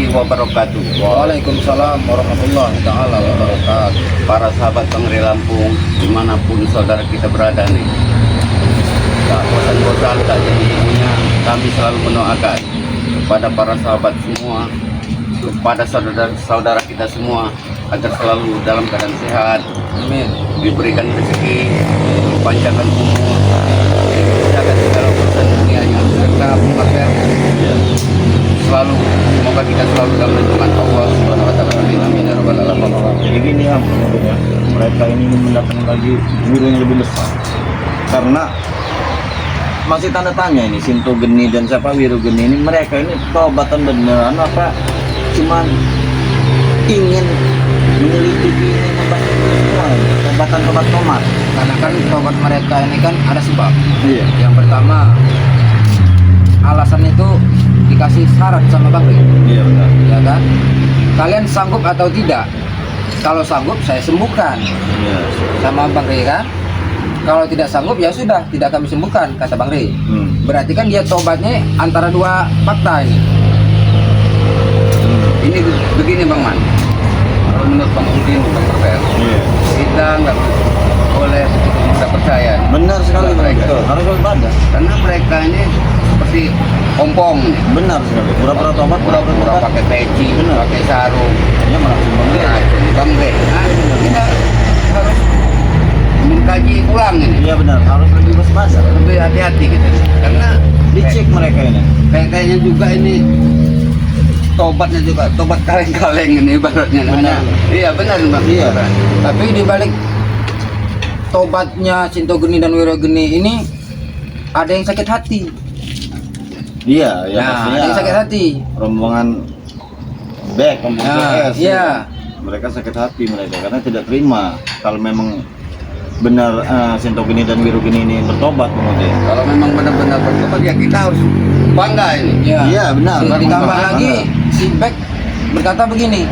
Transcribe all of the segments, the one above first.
wabarakatuh. Waalaikumsalam warahmatullahi taala wabarakatuh. Para sahabat Bangre Lampung, dimanapun saudara kita berada nih, tak bosan-bosan, tak jadi-jadinya, kami selalu mendoakan kepada para sahabat semua, kepada saudara-saudara kita semua, agar selalu dalam keadaan sehat, Amin. diberikan rezeki, dipanjangkan umur, dimudahkan segala urusan dunianya, serta selalu, semoga kita selalu dalam lindungan Allah Subhanahu wa taala. Amin ya rabbal alamin. Jadi gini ya, mereka ini mendatangkan lagi guru yang lebih besar karena masih tanda tanya ini Sinto Geni dan siapa Wiru Geni ini, mereka ini tobatan beneran apa cuman ingin menyelidiki ini tobatan tobat. Karena kan tobat mereka ini kan ada sebab. Iya. Yang pertama, alasan itu dikasih syarat sama Bang Ri, Iya benar. ya kan? Kalian sanggup atau tidak? Kalau sanggup saya sembuhkan, Iya. sama Bang Ri kan? Kalau tidak sanggup ya sudah, tidak kami sembuhkan, kata Bang Ri. Berarti kan dia tobatnya antara dua fakta ini. Ini begini Bang Man, kalau menurut Bang Udin, Bang Perfel, Iya. kita nggak boleh kita percaya Benar sekali mereka, mereka. Harus waspada. karena mereka ini seperti ompong, Benar sekali. Pura-pura tobat, pura-pura pakai peci, Benar. pakai sarung, Ya meracun banget. racun Bang Bre. Nah, kita harus mengkaji ulang ini, Iya benar. Harus lebih waspada. lebih hati-hati gitu, karena Dicek mereka ini. kayaknya juga ini tobatnya juga tobat kaleng-kaleng ini ibaratnya. Benar. Iya benar Bang. Iya. Tapi di balik tobatnya Sinto Geni dan Wiro Geni ini ada yang sakit hati. Iya, ya Nah, pastinya. ada yang sakit hati. Rombongan rombongan Nah, CS. iya. Mereka sakit hati mereka karena tidak terima kalau memang benar Sinto Geni dan Wiru Geni ini bertobat kemudian. Kalau memang benar-benar bertobat ya kita harus bangga ini. Iya, benar. Ditambah Bangga. lagi si Beck berkata begini,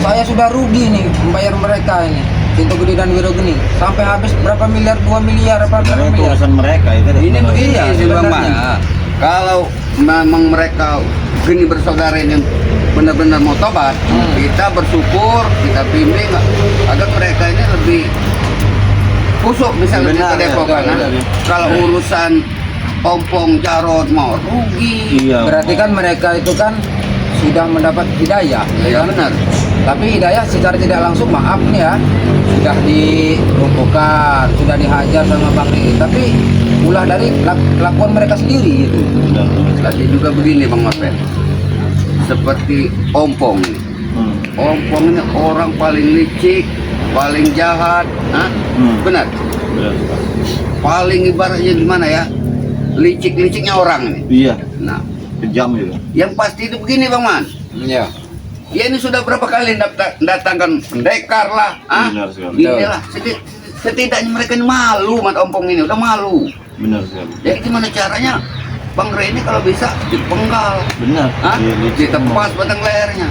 saya sudah rugi nih membayar mereka ini, Sinto Geni dan Wiro Geni, sampai habis berapa miliar, 2 miliar apa berapa Karena itu miliar. urusan mereka itu. Ini begini Iya, sih Bang Man. sebenarnya. Kalau memang mereka Geni bersaudara ini benar-benar mau tobat, kita bersyukur, kita bimbing agar mereka ini lebih kusuk misalnya Benar, kita Depok ya, kan. benar, ya. Kalau urusan ompong jarod mau rugi. Iya. Berarti kan mereka itu kan sudah mendapat hidayah, ya Ya kan? benar. Tapi hidayah secara tidak langsung, maaf nih ya, sudah dilumpuhkan, sudah dihajar sama Bang Ri. Tapi ulah dari kelakuan mereka sendiri gitu. Benar. Tadi juga begini Bang Marvel. Seperti ompong ini. Ompong ini orang paling licik, paling jahat, Hah? Benar. Benar. Paling ibaratnya gimana ya? Licik-liciknya orang ini. Iya, Nah, kejam juga. yang pasti itu begini Bang Man. Iya. Dia ini sudah berapa kali datangkan pendekar lah, Benar sekali. Inilah setidaknya mereka ini malu, mat ompong ini udah malu. Benar sekali. Jadi gimana caranya? Bang Re ini kalau bisa dipenggal, Benar. Hah? Iya, licik. Ditepas batang lehernya.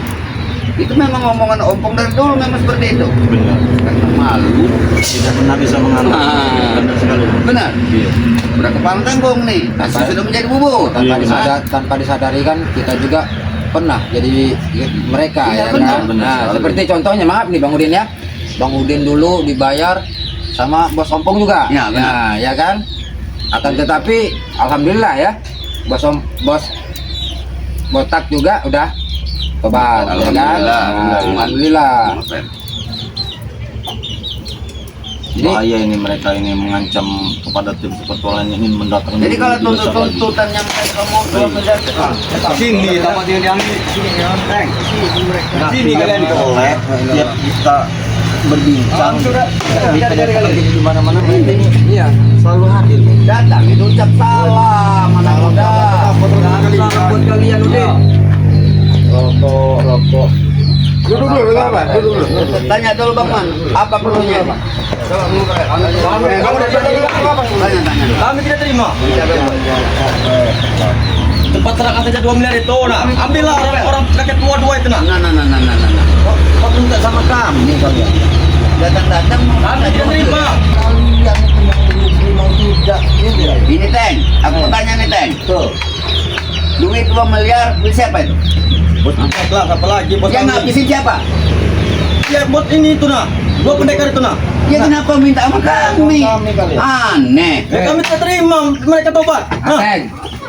Itu memang omongan ompong dari dulu memang seperti itu. Benar. Karena malu. Tidak pernah bisa mengalah. Nah. Benar sekali. Benar. Iya. Udah kepala tanggung nih, nasi sudah menjadi bubur. Iya, Tanpa disadari kan kita juga pernah jadi mereka, Iya, ya benar, kan? benar Nah, sekali. seperti contohnya, maaf nih Bang Udin ya. Bang Udin dulu dibayar sama bos ompong juga. Ya, benar. Nah, ya kan? Akan tetapi alhamdulillah ya, bos botak juga udah tobat, ya kan? Alhamdulillah. Nah, alhamdulillah. Jadi Bahaya ini mereka ini mengancam kepada tim sepertualan ini mendatangkan. Jadi kalau tuntutan yang mereka mau 2 miliar itu, sini tempat yang diambil sini kalian oleh tiap kita berbincang kita pergi di mana-mana mereka ini iya, selalu hadir. datang itu ucap salam, anak muda. salam buat kalian Udin. Rokok Duduk dulu, tanya dulu Bang Man, apa perlunya? Coba kamu tanya. kami tidak terima. Tempat serahkan saja 2 miliar itu, nah. Ambillah orang kakek tua dua itu, nah. Nah. Kok minta sama kami kalian? Datang-datang Kami tidak terima. kalian itu yang terima tidak. Ini Teng, aku tanya nih Teng. Tuh. Duit 2 miliar, duit siapa itu? Bos kelas apa lagi bos Yang kami? ngabisin siapa? Ya bos ini itu nah. Dua pendekar itu nah. Ya kenapa minta sama kami? Kami kali ya. Aneh. Ya, kami tidak terima mereka tobat. Hah? Aseng.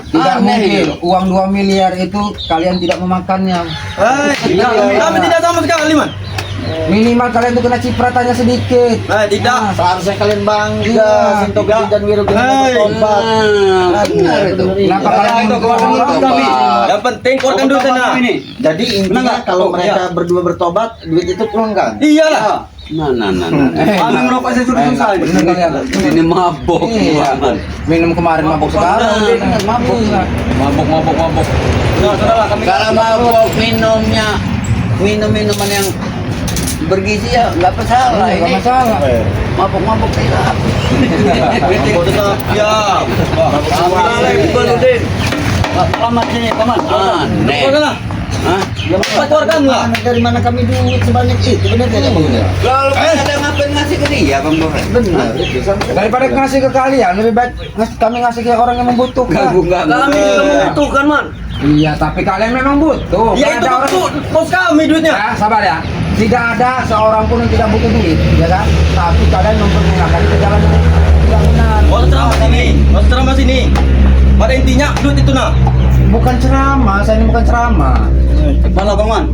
Tidak Aneh mungkin itu. uang 2 miliar itu kalian tidak memakannya. Kami tidak sama sekali man. Minimal kalian tuh kena cipratannya sedikit. Tidak. Seharusnya kalian bangga, Iya. Sinto Gede dan Wiro Gede Hai. bertobat. Benar itu. Kenapa kalian itu keluarkan duit kami? Yang penting keluarkan duit nah. Jadi intinya kalau mereka berdua bertobat, duit itu pulang kan? Iyalah. Nah. Kami merokok saya sudah susah. Bener kalian. Ini mabok. Iya. Minum kemarin mabuk sekarang. Bener. Mabuk. Mabok. Nah, sudahlah kami. Kalau mabok minum minuman yang bergizi ya nggak masalah. Nggak Ini masalah. mabok tidak. Mabok tetap ya. Selamat sini paman. Aneh. Keluarkanlah. Hah? Keluarkan lah. Dari mana kami duit sebanyak itu? Benar tidak Bang Gede? Kalau ada ngapain ngasih ke dia bang Boret? Benar, itu kan. Daripada ngasih ke kalian, lebih baik kami ngasih ke orang yang membutuhkan. Kami juga membutuhkan man. Iya, tapi kalian memang butuh. Ya itu Ada orang- betul. Bos kami duitnya. Ya, sabar ya. Tidak ada seorang pun yang tidak butuh duit, ya kan? Tapi kalian mempergunakan ke jalan yang tidak benar. Bos ceramah sini. Bos ceramah sini. Pada intinya duit itu nah. Bukan ceramah, saya ini bukan ceramah. Mana bang man?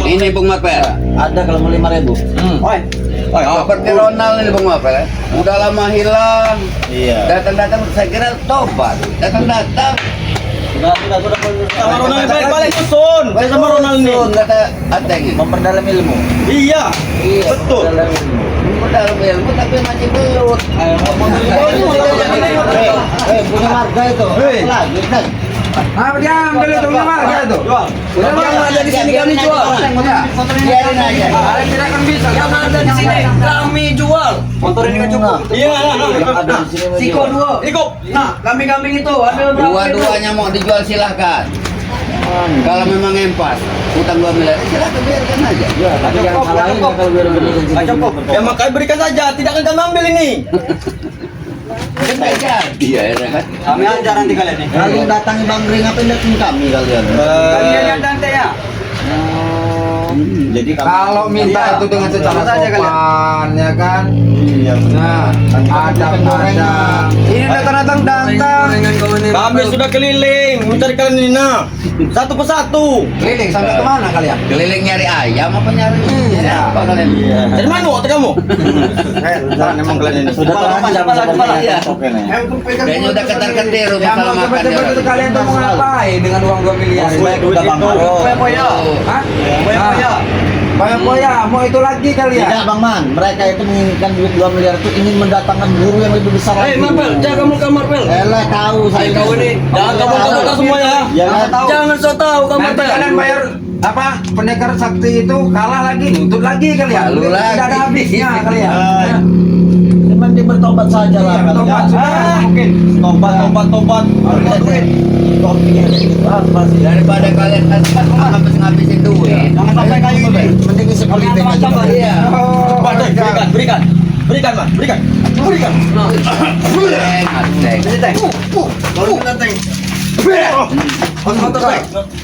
Ini Bung Mapel. Ada kalau mau 5.000. Oi. Oi. Seperti Ronald ini Bung Mapel. Udah lama hilang. Iya. Datang saya kira tobat. Datang. Sudah. Sama Ronald balik susun. Balik sama Ronald ini. Kata Ateng ini. Memperdalam ilmu. Iya. Betul. Memperdalam ilmu. Dalam ilmu tapi masih belut. Punya marga itu. Hei. Apa lagi kan? Diam dulu itu marga itu. Jual. Yang ada di sini kami jual. Biarin aja. Kalian tidak akan bisa. Yang ada di sini kami jual. Motor ini kan cukup. Iya. Yang ada di sini mah Siko jual. 2. Ikut. Nah, kambing itu ada dua-duanya mau dijual silahkan. Kalau memang empas utang 2 miliar silahkan biarkan aja. Ya, tapi jangan salahin ya kalau Wiro Gede dan Sinto Cukup. Gede Ya makanya berikan saja. Tidak akan kami ambil ini. Nggak jadi ya kan. Kami ajar nanti kalian nih. Kalian datangi Bang Ring apa datang kami kalian? Kalian tante ya. Jadi kami- Kalau minta itu dengan secara sopan, ya kan? Iya. Nah, ada. Ini datang. Kami sudah keliling mencari kalian ini nah. Satu persatu. Keliling sampai kemana kalian? Keliling nyari ayam apa nyari apa kalian? Iya. Dari mana waktu kamu? Emang kalian ini. Sudah terancam kepala. Iya. Oke nih. Kayaknya udah ketar-ketir Yang masalah mau makan cepet-cepet itu kalian tuh mau ngapain dengan uang 2 miliar? Duit itu. Hah? Boya, mau itu lagi kali Tidak ya? Bang Man, mereka itu menginginkan duit 2 miliar itu ingin mendatangkan guru yang lebih besar lagi. jaga muka Marvel. Elah tahu saya. Kau ini, jangan kamu semua ya. Ya kan? Jangan so tahu kamu Nanti kalian bayar apa pendekar sakti itu kalah lagi, nuntut lagi kalian. Lalu Tidak ada lagi. habisnya kalian. Cuman dia bertobat saja lah. Iya, bertobat sudah. Mungkin. Tobat. Harus duit. Topinya gitu apa sih? Daripada kalian habis ngabisin duit. Jangan sampai kayu ini. Mending sekali aja. Iya. Oh, Berikan. Berikan, Man. Berikan.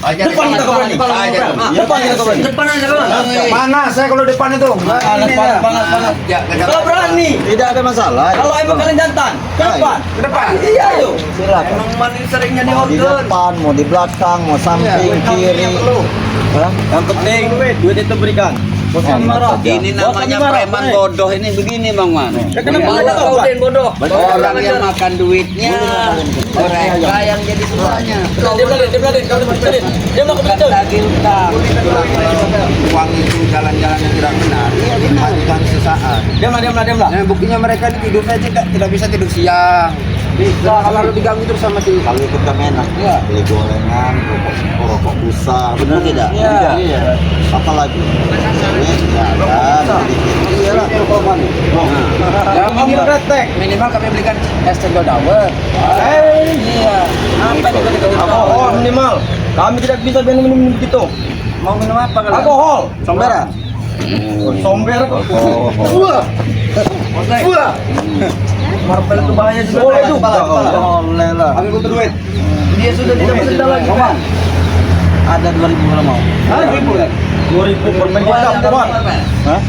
Aja Depan kita kau berani. Depan kita kau berani. Depan aja kau. panas saya kalau depan itu. Panas. Ya, Kalau berani. Tidak ada masalah. Kalau emang kalian jantan, ke depan. Ke depan. Iya ayo. Silakan. Emang man ini seringnya di Mau di organ. depan, mau di belakang, mau samping, kiri. Hah? Yang penting duit itu berikan. Bosan marah. Ini namanya preman bodoh ini begini Bang Man. Ya, kenapa Bawa ada tobat? bodoh. Orang yang makan duitnya, mereka yang jadi susahnya. Dia beladin. Dia mau kebetulan. Lagi utang. Uang itu jalan-jalan yang tidak benar. Dimajukan sesaat. Diamlah. Nah, buktinya mereka ini tidur saja tidak bisa tidur siang. Bisa kalau diganggu terus sama si. Kalau ikut Kemenak, Iya. beli gorengan, rokok busa, benar tidak? Iya. Apa lagi? Ya, ada sedikit. Iyalah, Ya, minimal kami belikan es cendol dawet. Iya. Apa juga dikasih tahu? Alkohol minimal. Kami tidak bisa minum begitu. Mau minum apa kalian? Alkohol. Sombera. Somber kok. Marvel itu bahaya juga. Oh, itu. Boleh lah. Kami butuh duit. Dia sudah tidak bekerja lagi. Ada 2.000 kalau mau. 2.000 per menit dapat. Hah?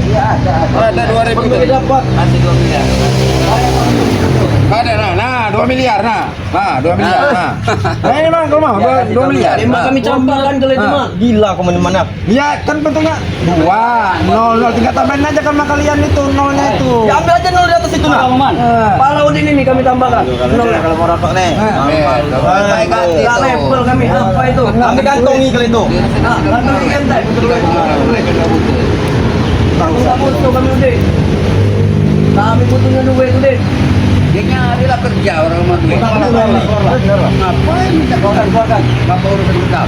Iya ada. Ada 2.000 Per menit dapat. Kasih 2 miliar. Ada nah 2 miliar nah. Nah 2 miliar nah. Nah ini Bang kalau mau 2 miliar. Tembak kami campurkan kalau itu mah. Gila kau mana? Ya kan bentuknya 2 0 tinggal tambahin aja sama kalian itu nolnya itu. Ya ambil aja nol di atas itu nah. Pala udin ini kami tambahkan. Kalau mau rokok nih. Baik hati Enggak level kami. Apa itu? Kami kantongi kalau itu. Kami entek. Enggak butuh kami udin. Kami butuhnya duit udin. Dia nyari lah kerja orang rumah duit. Ngapain minta keluarkan? Bapak urusan kita.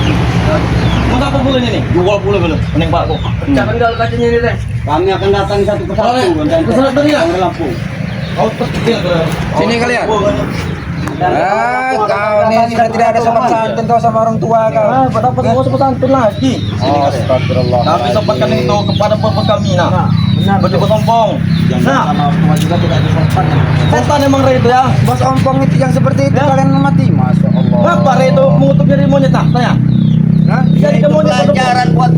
Mau apa bulan ini? Jual pula belum? Mending Pak kok. Jangan gal kacanya ini teh. Kami akan datang satu persatu dan Kesana tadi ya? Lampung. Kau kecil Sini kalian. Kau ini sudah tidak ada sopan santun kau sama orang tua kau. Dapat kau sopan santun lagi. Astagfirullah. Kami sampaikan itu kepada bapak kami nah. Betul sombong. Nah, Sama orang tua juga tidak disopan. setan emang Ray itu ya. Bos ompong itu yang seperti itu kalian mati. Masya Allah. Kenapa Ray itu mengutuk jadi monyet nah? Tanya. Hah? Jadi Itu kamu pelajaran buat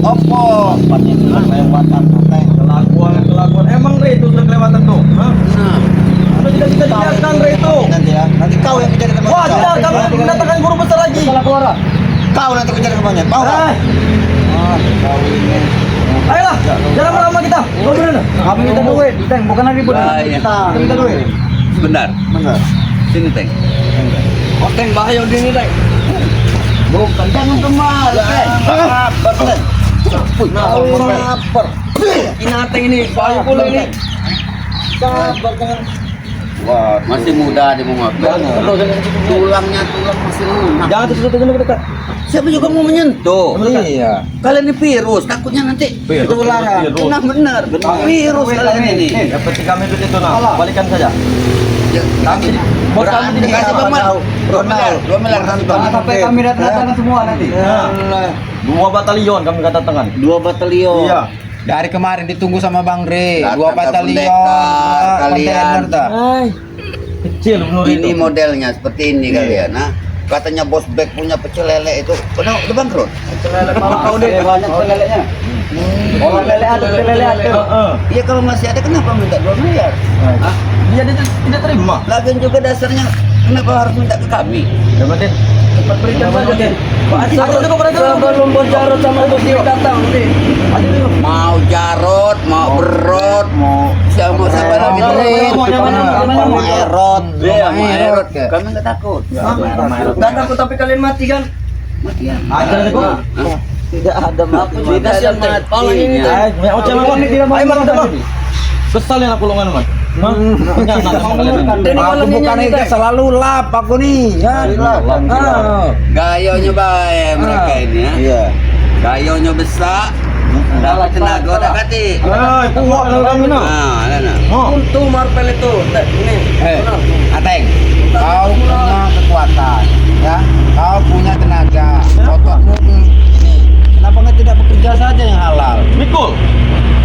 Oppo. Tempatnya itu kelewatan apa yang Kelakuan. Emang Ray itu sudah kelewatan tuh. Hah? Nah, Anda tidak bisa dibiarkan Ray itu. nanti ya. Nanti kau yang menjadi teman. Wajar kamu mendatangkan guru besar lagi. Kau nanti menjadi temannya. Mau nggak? Eh, ayolah, jangan lama kita. Ngobrol. Kami minta duit, Teng, bukan lagi buat Bahaya. kita. Kami minta duit. sebentar. Benar. Sini, Teng. Oh, teng bahaya udin ini teng. Bukan, jangan kemar. Lapar. Ini teng ini bahaya pula ini. Wah, masih muda dia mau ngapain? Tulangnya tulang masih lunak. Jangan sesuatu dekat. Siapa juga mau menyentuh? Iya. Kalian ini virus, takutnya nanti ketularan. Virus. Nah benar, virus kalian ini. Yang penting kami duit itu nah. Balikan saja. Kami berarti kasih Bang Mal. 2 miliar, 2 miliar kasih Bang. Sampai kami datang semua nanti. Nah, 2 batalion kami kedatangan. 2 batalion. Iya. Dari kemarin ditunggu sama Bang Re, Datang 2 ke batalion. pendekar, kalian. Kontainer dah. Kecil benar Ini itu. modelnya seperti ini kalian. Nah, katanya bos bag punya pecel lele itu. Udah bangkrut. Pala kau udin. Banyak leleknya. Orang lele ada. Iya kalau masih ada kenapa minta 2 miliar? Hah? Dia tidak terima. Lagian juga dasarnya kenapa harus minta ke kami? Ya berarti Cepat berikan saja Den. Aku juga pada Sebelum bos Jarod sama bos Dio datang udin. Mau Jarot, mau Berot, mau siapa lagi Drin. Mau Erot. Iya, mau Erot. Erot. Kami nggak takut. Nggak takut tapi kalian mati kan? Matian. Ada kok. Hah? Tidak ada Aku juga Kasihan mati. Teng. Pala ini Teng. Ayo cewek kok. Ayo makan dah. Kesal yang aku longan man. Aku bukan itu selalu lap aku nih. Ya. Gayonya baik mereka ini ya. Iya. Gayonya besar. Dapat tenaga udah kati. Eh, kuat lah kami nah. Nah, nah. Oh. Untung marpel itu. Teng, ini. Ateng, kau punya kekuatan, ya. Kau punya tenaga. Ototmu ini. Kenapa nggak tidak bekerja saja yang halal? Mikul.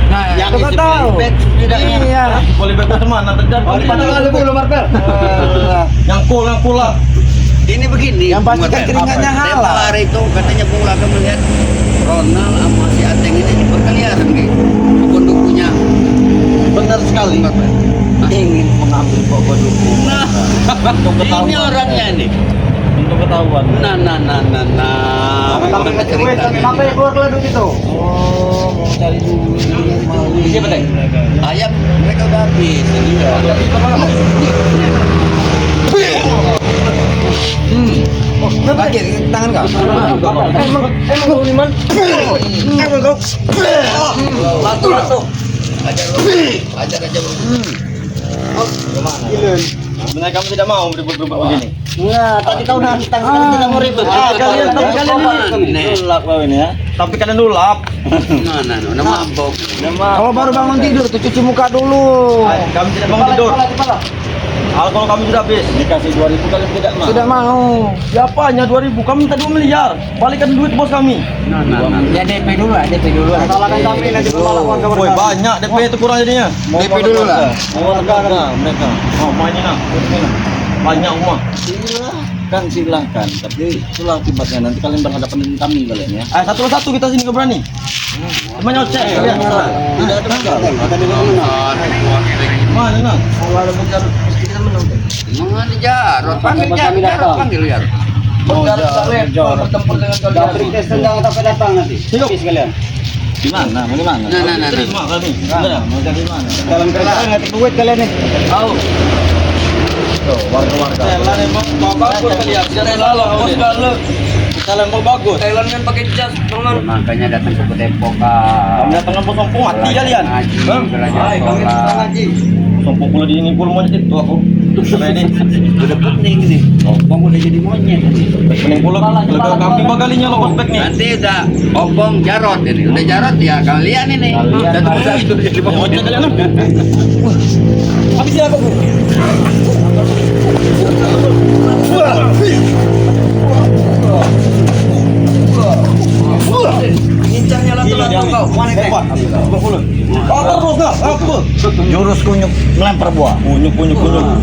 Nah, Yang kau isi tahu. bag setidaknya. Iya. Boleh betul mana terjadi. Yang pula. Ini begini. Yang pasti kan Bung keringatnya Abel. halal. Tempo hari itu katanya Bung Laka melihat Ronald sama si Ateng ini berkeliaran gitu. Dukun-dukunya. Benar sekali. Ingin mengambil pokok dukun. Nah, Untuk ini ketahuan. orangnya nih. Untuk ketahuan. Nah. Mana ceritanya? Sampai keluar duit itu. Oh, mau cari duit. Siapa Teng? Ayam mereka udah habis. Ini Lagi tangan kau. Emang Liman? Langsung. ajar aja Bung. Sebenarnya kamu tidak mau berbuat begini. Enggak, tadi kau nantang, sekarang tidak mau ribut. Kalian ini dulap kau ini ya. Tapi kalian dulap. Nah, udah mabok. Kalau baru bangun tidur tuh cuci muka dulu. Kami tidak bangun tidur. Kalau kami sudah habis. Dikasih 2.000 kalian tidak mau. Tidak mau. Siapanya 2.000? Kami minta 2 miliar. Balikan duit bos kami. Nah. Ya DP dulu lah, DP dulu. Salahkan kami nanti pemalakuan kabar. Woi banyak DP itu kurang jadinya. DP dulu lah. Mau warga mereka. Oh mainin lah. Banyak rumah. Silahkan, silahkan. Tapi itulah akibatnya nanti kalian berhadapan dengan kami kalian ya. Satu-satu kita sini nggak berani. Temannya cek kalian. Tidak ada masalah. Mana nak? Mengenai Jarot, panggil Jarot, panggil ya. Bertempur dengan kalian. Sedang sampai datang nanti. Habis kalian. Di mana? Mau di mana? Nah. Terima kami. Sudah, mau cari mana? Dalam kereta nggak duit kalian nih. Tahu. Tuh, warga-warga. Thailand emang mau bagus kalian. Thailand lah, awas galau. Thailand mau bagus. Thailand kan pakai jas, teman. Makanya datang ke Depok kak. Kami datang ke sompong mati kalian. Belajar sholat. Sompong pula di ini pun monyet itu aku. Ini Udah pening nih. Opong udah jadi monyet. pening pula. Kalau kami bagalinya loh back nih. Nanti udah Opong Jarot ini. Udah Jarot ya kalian ini. Kalian. Udah tunggu itu jadi monyet. Habis ya aku. Ngincangnya lah telat kau. Mana kau? Apa terus kau? Apa? Jurus kunyuk melempar buah. Kunyuk.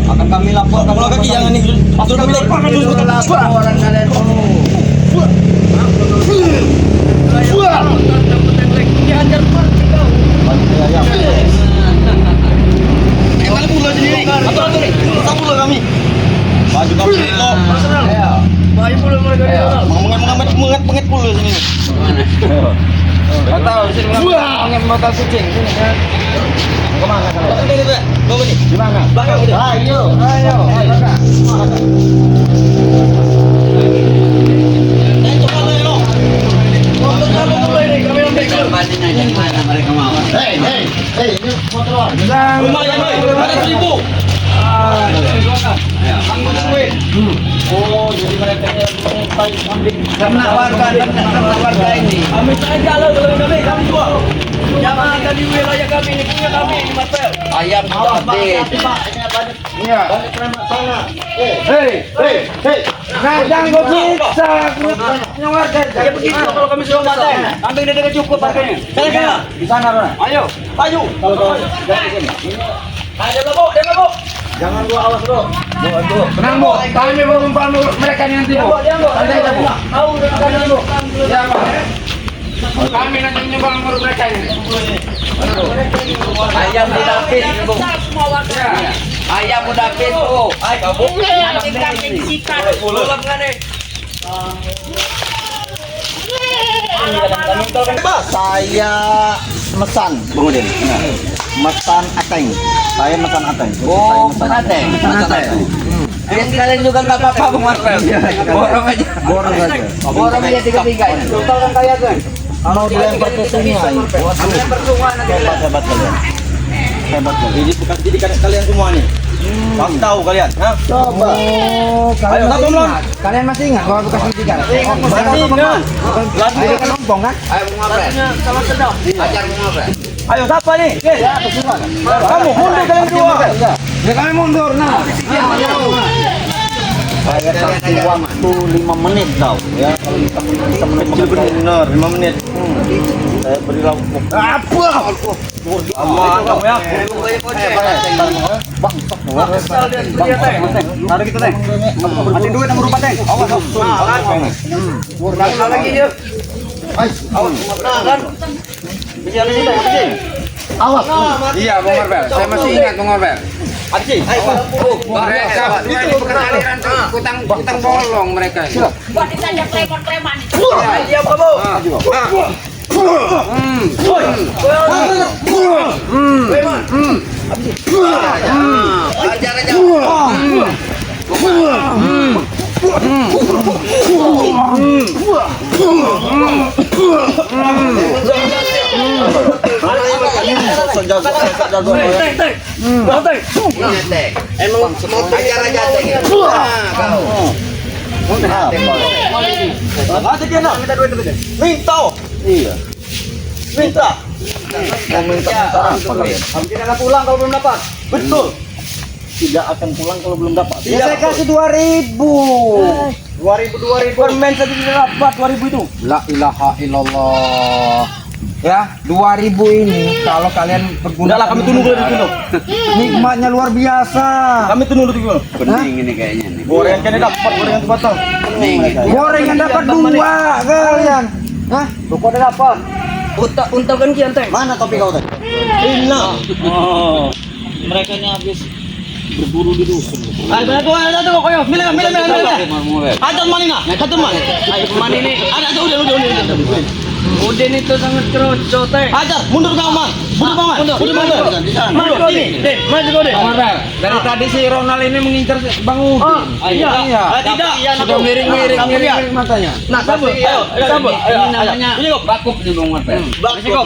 Akan kami lapor kamu lagi jangan nih. Sudah Orang kalian. Dihajar mati kau. Kali pula jadi. Atur nih. Satu pula kami. Baju kami lo. Baju pula mereka dia. Mengat pula sini. Kau tahu sini pengen motor kucing sini kan. Kemana kalian? Ini Pak. Bawa nih. Di mana? Belakang udah. Ayo. Coba lah lo. Untuk kamu mulai nih kami ambil. Banding aja gimana mereka mau. Ini motor. Lumayan ada 1000. Oh, jadi mereka Karena warga ini. kami saja lah kalau kami jual. Jangan ada di wilayah kami ini punya kami di Marvel. Ayam habis. Iya. Hei. Kadang kau bisa punya warga. Ya begitu kalau kami sudah mati. Kambing dia cukup harganya. Kalian Di sana Rona. ayo, maju. Ada belakang. Jangan gua awas bro. Tenang bu. Kami mau membantu mereka ini nanti bu. Santai aja bu. Tahu dengan kalian lu. Ya pak. Kami nanti membantu mereka ini. Ayam udah habis, Bu. Ayam udah habis, Bu. Ay, kamu. Pulang kan nih. Saya mesan, Bang Udin. Mesan ateng. Saya mesan ateng. Oh, penate. Kalian juga nggak apa-apa, Bung Marvel. Borong aja. Borong aja 3-3 ini. Total kan kaya kan. Mau dilempar ke sungai. Lempar sungai nanti. Hebat kalian. Hebat kalian. Ini bukan didikan kalian semua nih. Kamu tahu kalian, ha? Coba. Ayo, satu belum? Kalian masih ingat bahwa bekas pendidikan? Masih ingat. Ayo kan ngomong kan? Ayo Bung Marvel. Sama sedang. Ajar Bung Marvel. Ayo, siapa nih? Kamu mundur kalian berdua. Ya kami mundur nah. Saya kasih waktu 5 menit tau ya. Kalau kita menit Benar, 5 menit. saya beri lampu. Apa? Allah, kamu ya. Tarik kita teh. Mati duit nomor 4 teh. Awas. Nah, lagi yuk. Nah, kan. Bisa ada sini, bisa. Awas. Iya Bung Marvel, saya masih ingat Bung Marvel. Aji. Mereka ini bukan aliran utang bolong mereka ini. Buat ditanya preman-preman itu. Diam kamu. Ajar aja. Emang mau ajar aja teh. Kau. Ada dia nak. Minta duit lebih. Minta. Iya. Minta. Mau minta sekarang apa kalian? Tidak akan pulang kalau belum dapat. Betul. Tidak akan pulang kalau belum dapat. Ya, saya kasih 2000. 2000. Permen saja tidak dapat 2000 itu. La ilaha illallah. Ya, 2000 ini kalau kalian berguna. Udah lah, kami tunggu dulu di sini. Nikmatnya luar biasa. Kami tunggu dulu. Bening ini kayaknya nih. Gorengan kayaknya dapat, gorengan tuh batang. Bening ini. Gorengan dapat 2 kalian. Hah? Kok ada apa? Unta kan kian teh. Mana topi kau tadi? Ina. Oh, mereka ini habis berburu di dusun. Ada tuh koyo. Milih. Hatur manina. Hatur man. Ayo man ini. Ada tuh udah. Udin itu sangat keroco teh. Hajar, mundur kau man. Mundur. Maju ini. Den, maju kau deh. Dari tadi si Ronald ini mengincar Bang Udin. Iya. Tidak. Sudah miring matanya. Nah, sabun. Ayo. Ini namanya Ini kok. bakup nih Bang Marvel. Bakso.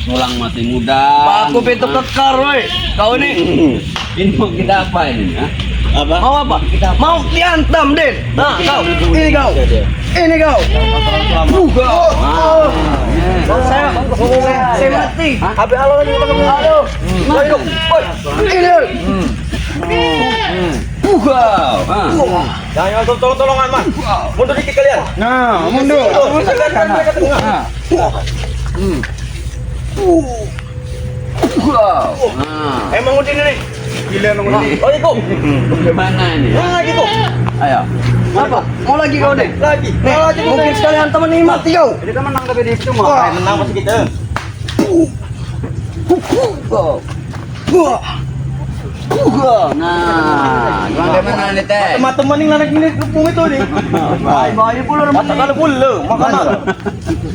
Ngulang masih muda. Aku pintu kekar, woi. Kau ini Ini mau kita apa ini? Ha? Apa? mau apa? Mau diantam, Den. Nah, kau. Ini kau. Ini kau. Saya mati. Habis halo lagi halo. Ayo. Woi. Ini. Wow. Jangan tolong-tolongan man. Mundur dikit kalian. Nah, mundur. Wow. Nah, Emang Udin ini. Gila emang Udin. Oh, itu. gimana ini? Nah, gitu. Ayo. Apa? Mau lagi kau, Den? Lagi. Mungkin sekalian teman ini mati kau. Kita menang tapi di situ Wah, menang pasti kita. Nah, gimana nih teh? Teman-teman yang narik ini kepung itu nih. Bahaya pula Mata kali pula makanan.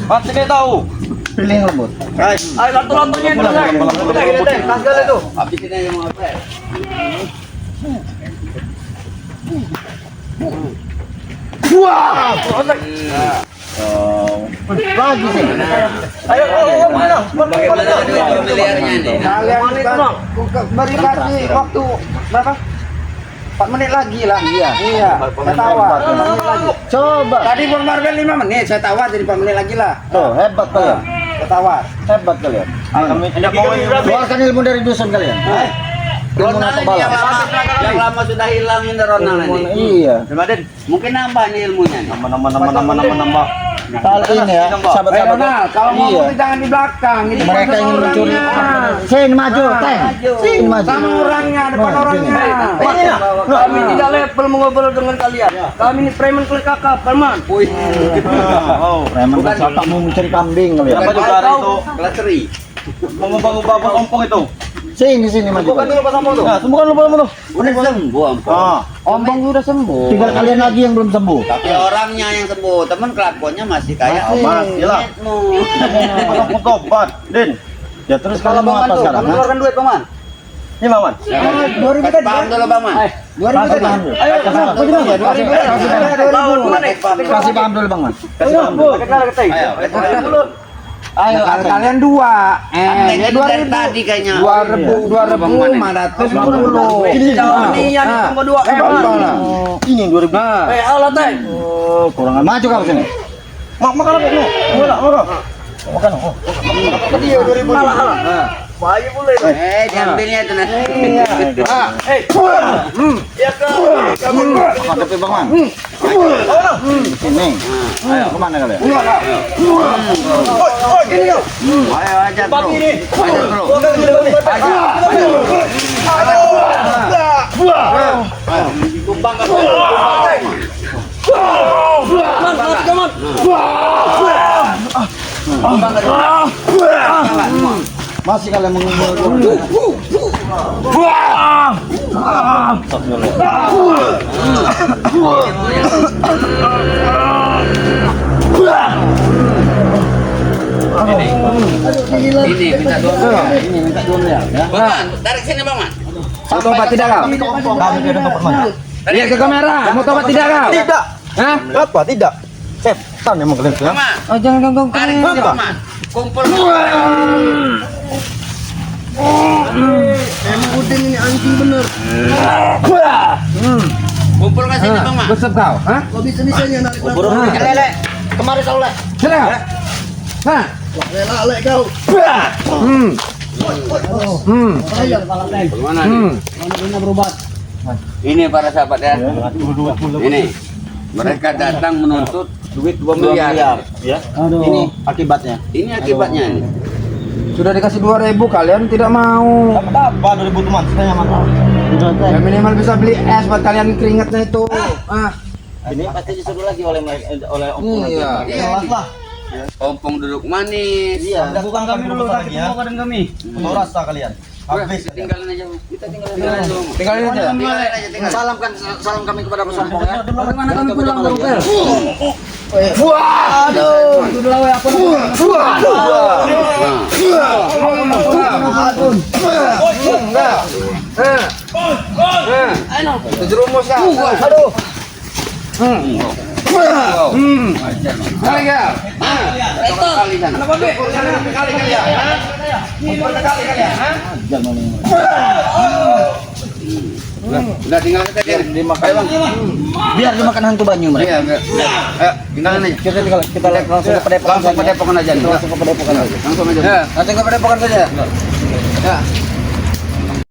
Pasti kayak tahu. Pilih lembut. Guys, Ayo latu-latunya itu, Den. Udah gini, Den. Kasih itu. Habisin aja mau apa? Lagi sih. ayo menang. Bagaimana duit 2 miliarnya nih? Kalian beri kasih waktu berapa? 4 menit lagi lah. Iya. Saya tawar. 4 menit lagi. Coba. Tadi Bang Marvel 5 menit, saya tawar jadi 4 menit lagi lah. Tuh, hebat kalian. Saya tawar. Hebat kalian. Kami tidak mau Keluarkan ilmu dari dusun kalian. Ronald ini yang lama sudah hilang ini Ronald ini. Iya. Mungkin nambah nih ilmunya nih. nambah. Kali ini ya, sahabat-sahabat. Ronald, kalau ngomong tuh jangan di belakang. Ini Mereka ingin mencuri. Sini maju, Teng. Sini maju. sama orangnya, depan orangnya. Kami tidak level mengobrol dengan kalian. Kami ini preman kulit kakap, Palman. Oh, Preman siapa mau mencuri kambing kalian? apa juga itu? Kelas 3. Mau ngubah ompong itu. Sini maju. Bukan dulu pas ompong tuh. Nah, sembuhkan lu tuh. Udah sembuh ampun. Ah, Ompong udah sembuh. Tinggal kalian lagi yang belum sembuh. Tapi orangnya yang sembuh, teman kelakuannya masih kayak masih lah. Aku tobat, Din. Ya terus kalian mau apa sekarang? ha? Keluarkan duit, Paman. Ini Maman. 2000 Kasih paham dulu Bang Man. 2000 tadi. Ayo, Kasih paham dulu, Bang Man. Ayo, Ayo, kalian 2. Ini dari tadi kayaknya. 2.550. Ini yang nomor 2. Ini 2000. Alat teh. Oh, kurang maju kau sini. Makan apa ini? Makan. Makan. Alah. Bahaya pula itu. Diambilnya itu nanti. Ya ke. Hadapi Bang Man. Ini. Ayo, kemana kalian? Ayo aja terus. Aja terus. Tumbang kan. Masih kalian mengumpul. Ini minta 2 miliar. Ini minta 2 miliar ya. Bang Man, tarik sini Bang Man. Mau tobat tidak kau? Kami tidak dapat mana? Lihat ke kamera. Mau tobat tidak kau? Tidak. Hah? Apa? Tidak. Setan emang kalian tuh ya. Bang Man, Oh, jangan ganggu tarik sini Bang Man. Kumpul. Emang Udin ini anjing bener. Kumpul ke sini Bang Man. Besep kau? Hah? Kok bisa-bisanya narik Lele, kemari kau le. Sini kau? Hah? lele kau. Gimana nih? Ini para sahabat ya. Ini mereka datang menuntut 2 duit 2 miliar. miliar ya. Aduh. Ini akibatnya. Ini akibatnya nih. Sudah dikasih 2.000 kalian tidak mau. Dapat apa 2000 teman? Saya mana? Ya minimal bisa beli es buat kalian keringatnya itu. Ah, Ini pasti disuruh lagi oleh Om. iya. Jelas lah. Ompong duduk manis. Iya. Bukan kami dulu lagi ya. Badan kami. Tahu rasa kalian. Habis. Tinggalin aja. Kita tinggalin aja. Tinggalin aja. Tinggalin aja, tinggalin. Salam kami kepada Bos Ompong ya. Bagaimana kami pulang dong, Pel? Aduh. Itu dulu apa? Terjerumus ya. Aduh. Kali ya. Kali kan. Kenapa be? Kali kali ya. Kali kali ya. Udah tinggal kita dia. Dimakan. Biar dimakan hantu banyu mereka. Iya, ayo, tinggalin aja. Kita langsung ke Padepokan Langsung ke Padepokan aja. Langsung ke Padepokan aja. Langsung aja. Ya, langsung ke Padepokan saja. Ya.